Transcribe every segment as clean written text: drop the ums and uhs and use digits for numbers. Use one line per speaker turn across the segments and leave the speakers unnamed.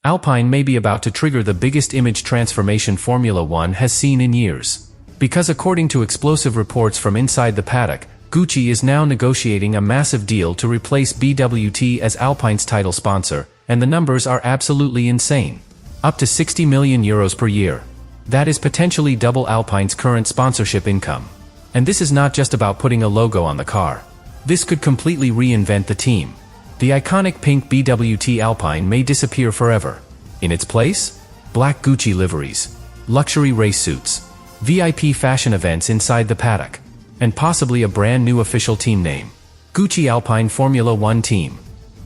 Alpine may be about to trigger the biggest image transformation Formula One has seen in years. Because according to explosive reports from inside the paddock, Gucci is now negotiating a massive deal to replace BWT as Alpine's title sponsor, and the numbers are absolutely insane. Up to €60 million per year. That is potentially double Alpine's current sponsorship income. And this is not just about putting a logo on the car. This could completely reinvent the team. The iconic pink BWT Alpine may disappear forever. In its place, black Gucci liveries, luxury race suits, VIP fashion events inside the paddock, and possibly a brand new official team name. Gucci Alpine Formula One Team.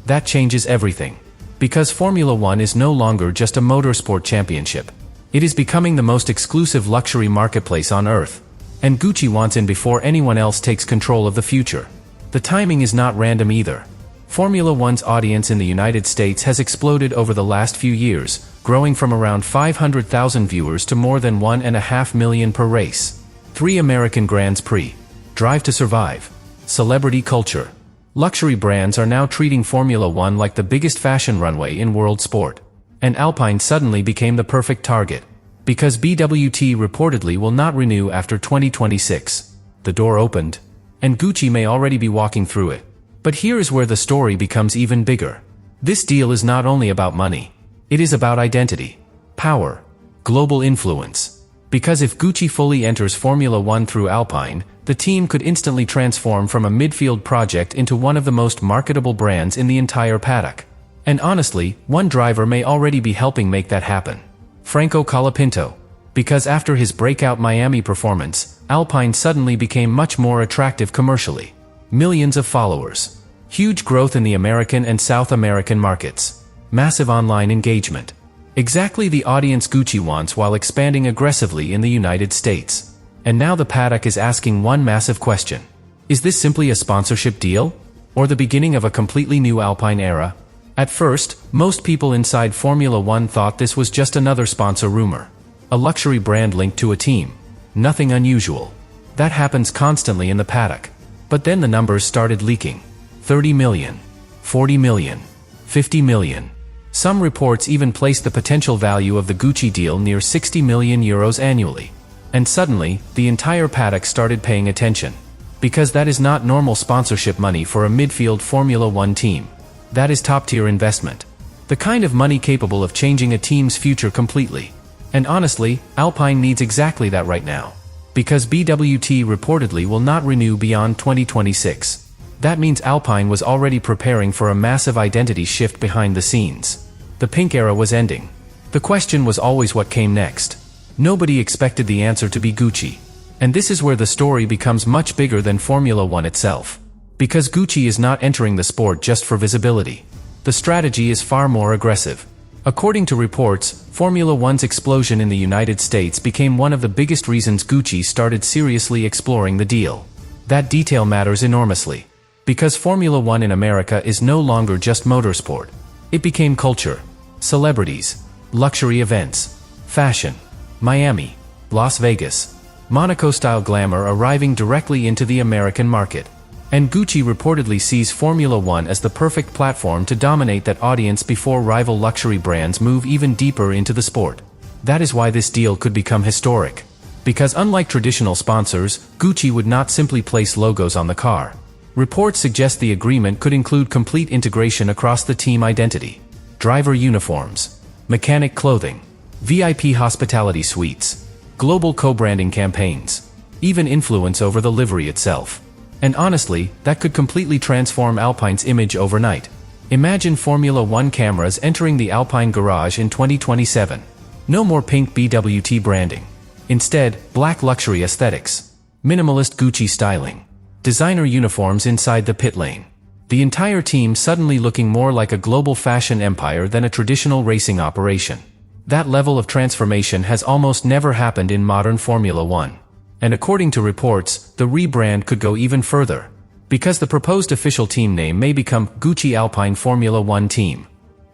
That changes everything. Because Formula One is no longer just a motorsport championship. It is becoming the most exclusive luxury marketplace on Earth. And Gucci wants in before anyone else takes control of the future. The timing is not random either. Formula One's audience in the United States has exploded over the last few years, growing from around 500,000 viewers to more than 1.5 million per race. 3 American Grands Prix. Drive to Survive. Celebrity culture. Luxury brands are now treating Formula One like the biggest fashion runway in world sport. And Alpine suddenly became the perfect target. Because BWT reportedly will not renew after 2026. The door opened. And Gucci may already be walking through it. But here is where the story becomes even bigger. This deal is not only about money. It is about identity, power, global influence. Because if Gucci fully enters Formula One through Alpine, the team could instantly transform from a midfield project into one of the most marketable brands in the entire paddock. And honestly, one driver may already be helping make that happen. Franco Colapinto. Because after his breakout Miami performance, Alpine suddenly became much more attractive commercially. Millions of followers. Huge growth in the American and South American markets. Massive online engagement. Exactly the audience Gucci wants while expanding aggressively in the United States. And now the paddock is asking one massive question. Is this simply a sponsorship deal? Or the beginning of a completely new Alpine era? At first, most people inside Formula One thought this was just another sponsor rumor. A luxury brand linked to a team. Nothing unusual. That happens constantly in the paddock. But then the numbers started leaking. 30 million, 40 million, 50 million. Some reports even placed the potential value of the Gucci deal near €60 million annually. And suddenly, the entire paddock started paying attention. Because that is not normal sponsorship money for a midfield Formula One team. That is top-tier investment. The kind of money capable of changing a team's future completely. And honestly, Alpine needs exactly that right now. Because BWT reportedly will not renew beyond 2026. That means Alpine was already preparing for a massive identity shift behind the scenes. The pink era was ending. The question was always what came next. Nobody expected the answer to be Gucci. And this is where the story becomes much bigger than Formula One itself. Because Gucci is not entering the sport just for visibility. The strategy is far more aggressive. According to reports, Formula One's explosion in the United States became one of the biggest reasons Gucci started seriously exploring the deal. That detail matters enormously. Because Formula One in America is no longer just motorsport. It became culture, celebrities, luxury events, fashion, Miami, Las Vegas, Monaco-style glamour arriving directly into the American market. And Gucci reportedly sees Formula One as the perfect platform to dominate that audience before rival luxury brands move even deeper into the sport. That is why this deal could become historic. Because unlike traditional sponsors, Gucci would not simply place logos on the car. Reports suggest the agreement could include complete integration across the team identity. Driver uniforms, mechanic clothing, VIP hospitality suites, global co-branding campaigns, even influence over the livery itself. And honestly, that could completely transform Alpine's image overnight. Imagine Formula One cameras entering the Alpine garage in 2027. No more pink BWT branding. Instead, black luxury aesthetics. Minimalist Gucci styling. Designer uniforms inside the pit lane. The entire team suddenly looking more like a global fashion empire than a traditional racing operation. That level of transformation has almost never happened in modern Formula One. And according to reports, the rebrand could go even further. Because the proposed official team name may become Gucci Alpine Formula One Team.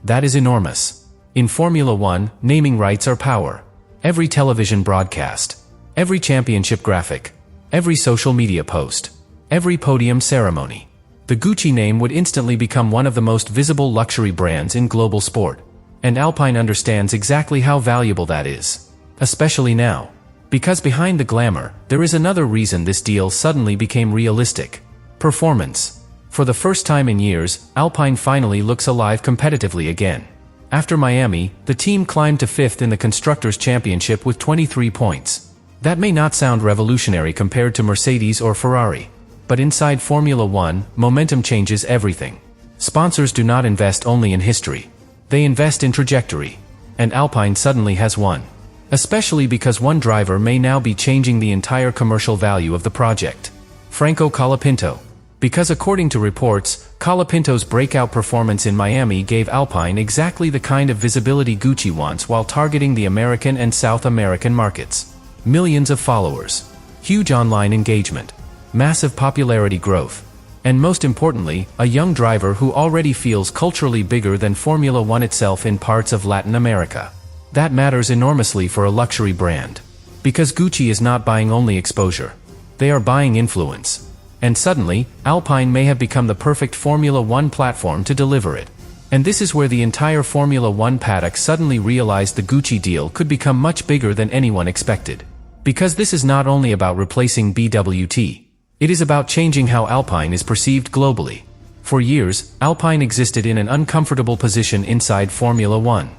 That is enormous. In Formula One, naming rights are power. Every television broadcast, every championship graphic, every social media post, every podium ceremony. The Gucci name would instantly become one of the most visible luxury brands in global sport. And Alpine understands exactly how valuable that is. Especially now. Because behind the glamour, there is another reason this deal suddenly became realistic. Performance. For the first time in years, Alpine finally looks alive competitively again. After Miami, the team climbed to 5th in the Constructors' Championship with 23 points. That may not sound revolutionary compared to Mercedes or Ferrari. But inside Formula One, momentum changes everything. Sponsors do not invest only in history. They invest in trajectory. And Alpine suddenly has one. Especially because one driver may now be changing the entire commercial value of the project. Franco Colapinto. Because according to reports, Colapinto's breakout performance in Miami gave Alpine exactly the kind of visibility Gucci wants while targeting the American and South American markets. Millions of followers. Huge online engagement. Massive popularity growth. And most importantly, a young driver who already feels culturally bigger than Formula One itself in parts of Latin America. That matters enormously for a luxury brand. Because Gucci is not buying only exposure. They are buying influence. And suddenly, Alpine may have become the perfect Formula One platform to deliver it. And this is where the entire Formula One paddock suddenly realized the Gucci deal could become much bigger than anyone expected. Because this is not only about replacing BWT. It is about changing how Alpine is perceived globally. For years, Alpine existed in an uncomfortable position inside Formula One.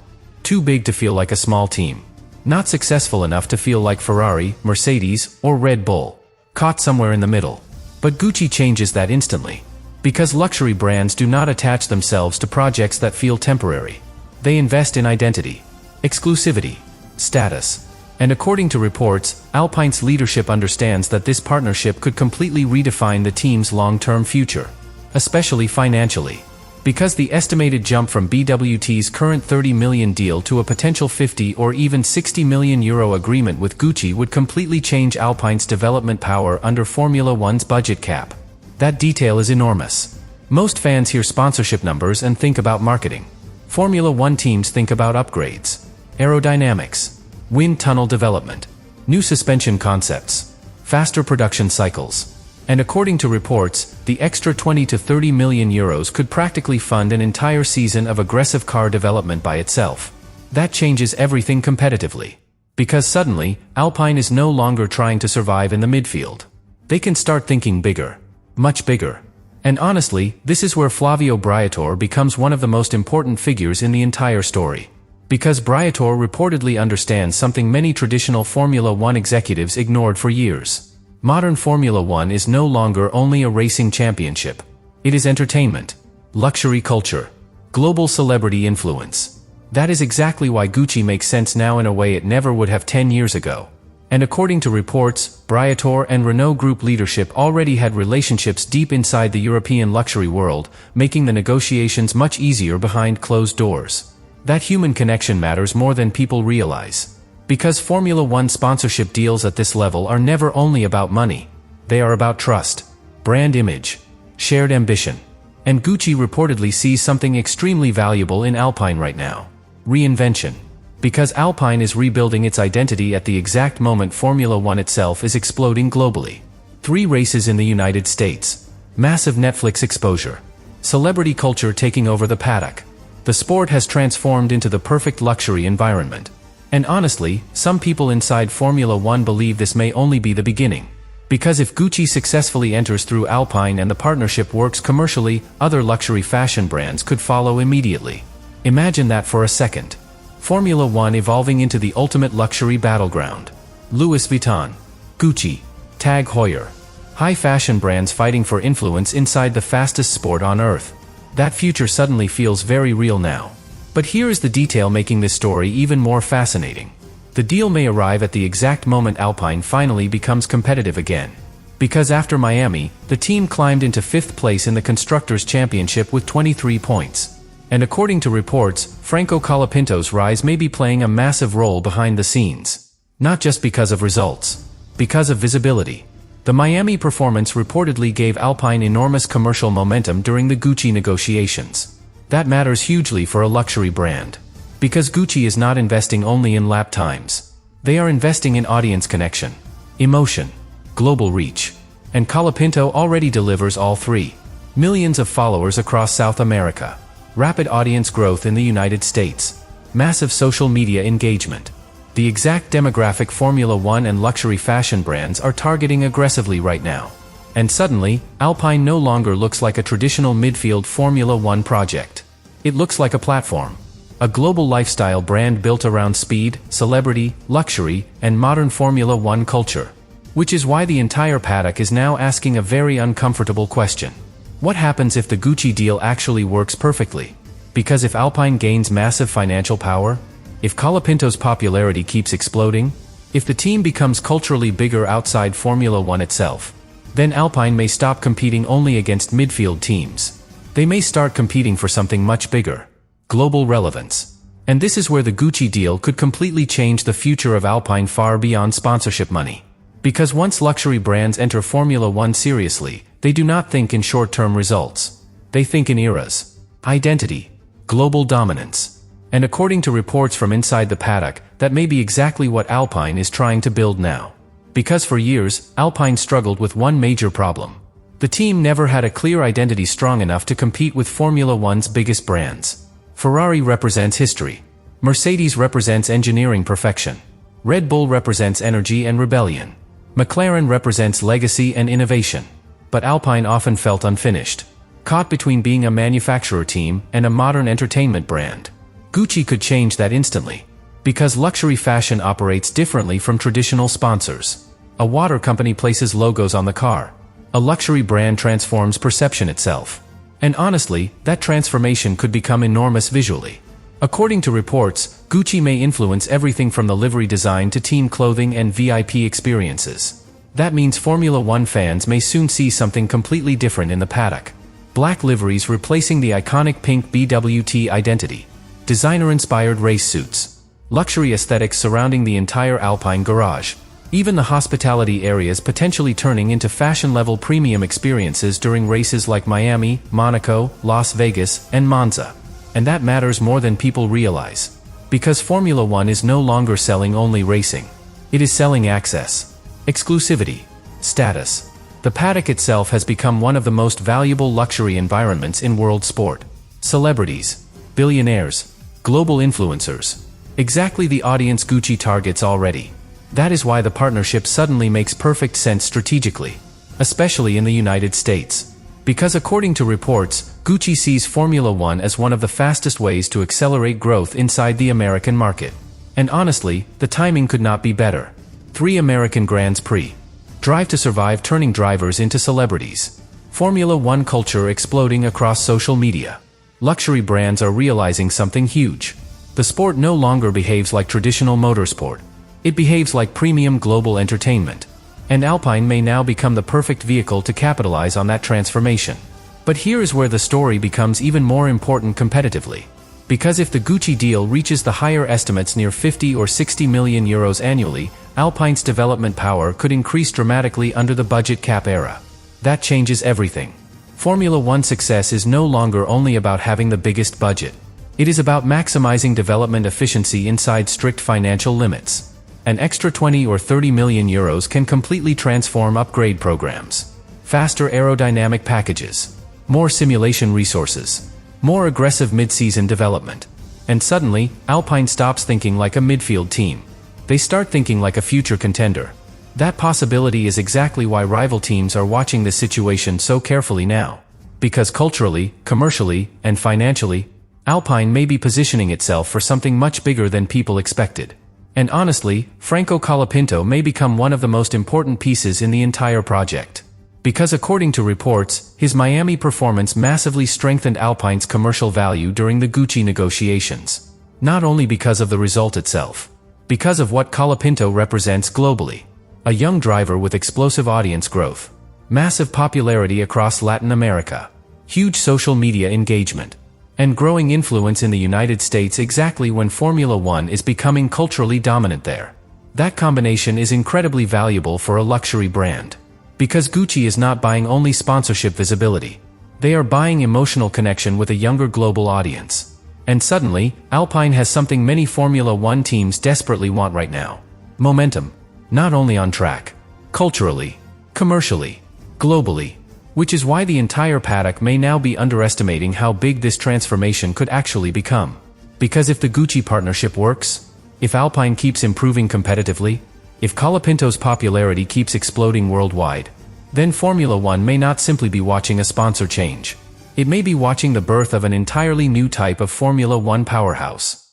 Too big to feel like a small team. Not successful enough to feel like Ferrari, Mercedes, or Red Bull. Caught somewhere in the middle. But Gucci changes that instantly. Because luxury brands do not attach themselves to projects that feel temporary. They invest in identity, exclusivity, status. And according to reports, Alpine's leadership understands that this partnership could completely redefine the team's long-term future. Especially financially. Because the estimated jump from BWT's current 30 million deal to a potential 50 or even 60 million euro agreement with Gucci would completely change Alpine's development power under Formula One's budget cap. That detail is enormous. Most fans hear sponsorship numbers and think about marketing. Formula One teams think about upgrades, aerodynamics, wind tunnel development, new suspension concepts, faster production cycles. And according to reports, the extra 20 to 30 million euros could practically fund an entire season of aggressive car development by itself. That changes everything competitively. Because suddenly, Alpine is no longer trying to survive in the midfield. They can start thinking bigger. Much bigger. And honestly, this is where Flavio Briatore becomes one of the most important figures in the entire story. Because Briatore reportedly understands something many traditional Formula One executives ignored for years. Modern Formula One is no longer only a racing championship. It is entertainment, luxury culture, global celebrity influence. That is exactly why Gucci makes sense now in a way it never would have 10 years ago. And according to reports, Briatore and Renault Group leadership already had relationships deep inside the European luxury world, making the negotiations much easier behind closed doors. That human connection matters more than people realize. Because Formula One sponsorship deals at this level are never only about money. They are about trust, brand image, shared ambition. And Gucci reportedly sees something extremely valuable in Alpine right now. Reinvention. Because Alpine is rebuilding its identity at the exact moment Formula One itself is exploding globally. 3 races in the United States. Massive Netflix exposure. Celebrity culture taking over the paddock. The sport has transformed into the perfect luxury environment. And honestly, some people inside Formula One believe this may only be the beginning. Because if Gucci successfully enters through Alpine and the partnership works commercially, other luxury fashion brands could follow immediately. Imagine that for a second. Formula One evolving into the ultimate luxury battleground. Louis Vuitton, Gucci, Tag Heuer. High fashion brands fighting for influence inside the fastest sport on earth. That future suddenly feels very real now. But here is the detail making this story even more fascinating. The deal may arrive at the exact moment Alpine finally becomes competitive again. Because after Miami, the team climbed into 5th place in the Constructors' Championship with 23 points. And according to reports, Franco Colapinto's rise may be playing a massive role behind the scenes. Not just because of results. Because of visibility. The Miami performance reportedly gave Alpine enormous commercial momentum during the Gucci negotiations. That matters hugely for a luxury brand. Because Gucci is not investing only in lap times. They are investing in audience connection, emotion, global reach. And Colapinto already delivers all 3. Millions of followers across South America. Rapid audience growth in the United States. Massive social media engagement. The exact demographic Formula One and luxury fashion brands are targeting aggressively right now. And suddenly, Alpine no longer looks like a traditional midfield Formula One project. It looks like a platform. A global lifestyle brand built around speed, celebrity, luxury, and modern Formula One culture. Which is why the entire paddock is now asking a very uncomfortable question. What happens if the Gucci deal actually works perfectly? Because if Alpine gains massive financial power? If Colapinto's popularity keeps exploding? If the team becomes culturally bigger outside Formula One itself? Then Alpine may stop competing only against midfield teams. They may start competing for something much bigger. Global relevance. And this is where the Gucci deal could completely change the future of Alpine far beyond sponsorship money. Because once luxury brands enter Formula One seriously, they do not think in short-term results. They think in eras. Identity. Global dominance. And according to reports from inside the paddock, that may be exactly what Alpine is trying to build now. Because for years, Alpine struggled with one major problem. The team never had a clear identity strong enough to compete with Formula One's biggest brands. Ferrari represents history. Mercedes represents engineering perfection. Red Bull represents energy and rebellion. McLaren represents legacy and innovation. But Alpine often felt unfinished. Caught between being a manufacturer team and a modern entertainment brand. Gucci could change that instantly. Because luxury fashion operates differently from traditional sponsors. A water company places logos on the car. A luxury brand transforms perception itself. And honestly, that transformation could become enormous visually. According to reports, Gucci may influence everything from the livery design to team clothing and VIP experiences. That means Formula One fans may soon see something completely different in the paddock. Black liveries replacing the iconic pink BWT identity. Designer-inspired race suits. Luxury aesthetics surrounding the entire Alpine garage. Even the hospitality areas potentially turning into fashion-level premium experiences during races like Miami, Monaco, Las Vegas, and Monza. And that matters more than people realize. Because Formula One is no longer selling only racing. It is selling access, exclusivity, status. The paddock itself has become one of the most valuable luxury environments in world sport. Celebrities, billionaires, global influencers. Exactly the audience Gucci targets already. That is why the partnership suddenly makes perfect sense strategically, especially in the United States. Because according to reports, Gucci sees Formula One as one of the fastest ways to accelerate growth inside the American market. And honestly, the timing could not be better. 3 American Grands Prix. Drive to Survive turning drivers into celebrities. Formula One culture exploding across social media. Luxury brands are realizing something huge. The sport no longer behaves like traditional motorsport. It behaves like premium global entertainment. And Alpine may now become the perfect vehicle to capitalize on that transformation. But here is where the story becomes even more important competitively. Because if the Gucci deal reaches the higher estimates near 50 or 60 million euros annually, Alpine's development power could increase dramatically under the budget cap era. That changes everything. Formula One success is no longer only about having the biggest budget. It is about maximizing development efficiency inside strict financial limits. An extra 20 or 30 million euros can completely transform upgrade programs. Faster aerodynamic packages. More simulation resources. More aggressive mid-season development. And suddenly, Alpine stops thinking like a midfield team. They start thinking like a future contender. That possibility is exactly why rival teams are watching this situation so carefully now. Because culturally, commercially, and financially, Alpine may be positioning itself for something much bigger than people expected. And honestly, Franco Colapinto may become one of the most important pieces in the entire project. Because according to reports, his Miami performance massively strengthened Alpine's commercial value during the Gucci negotiations. Not only because of the result itself. Because of what Colapinto represents globally. A young driver with explosive audience growth. Massive popularity across Latin America. Huge social media engagement. And growing influence in the United States exactly when Formula One is becoming culturally dominant there. That combination is incredibly valuable for a luxury brand. Because Gucci is not buying only sponsorship visibility. They are buying emotional connection with a younger global audience. And suddenly, Alpine has something many Formula One teams desperately want right now. Momentum. Not only on track. Culturally. Commercially. Globally. Which is why the entire paddock may now be underestimating how big this transformation could actually become. Because if the Gucci partnership works, if Alpine keeps improving competitively, if Colapinto's popularity keeps exploding worldwide, then Formula One may not simply be watching a sponsor change. It may be watching the birth of an entirely new type of Formula One powerhouse.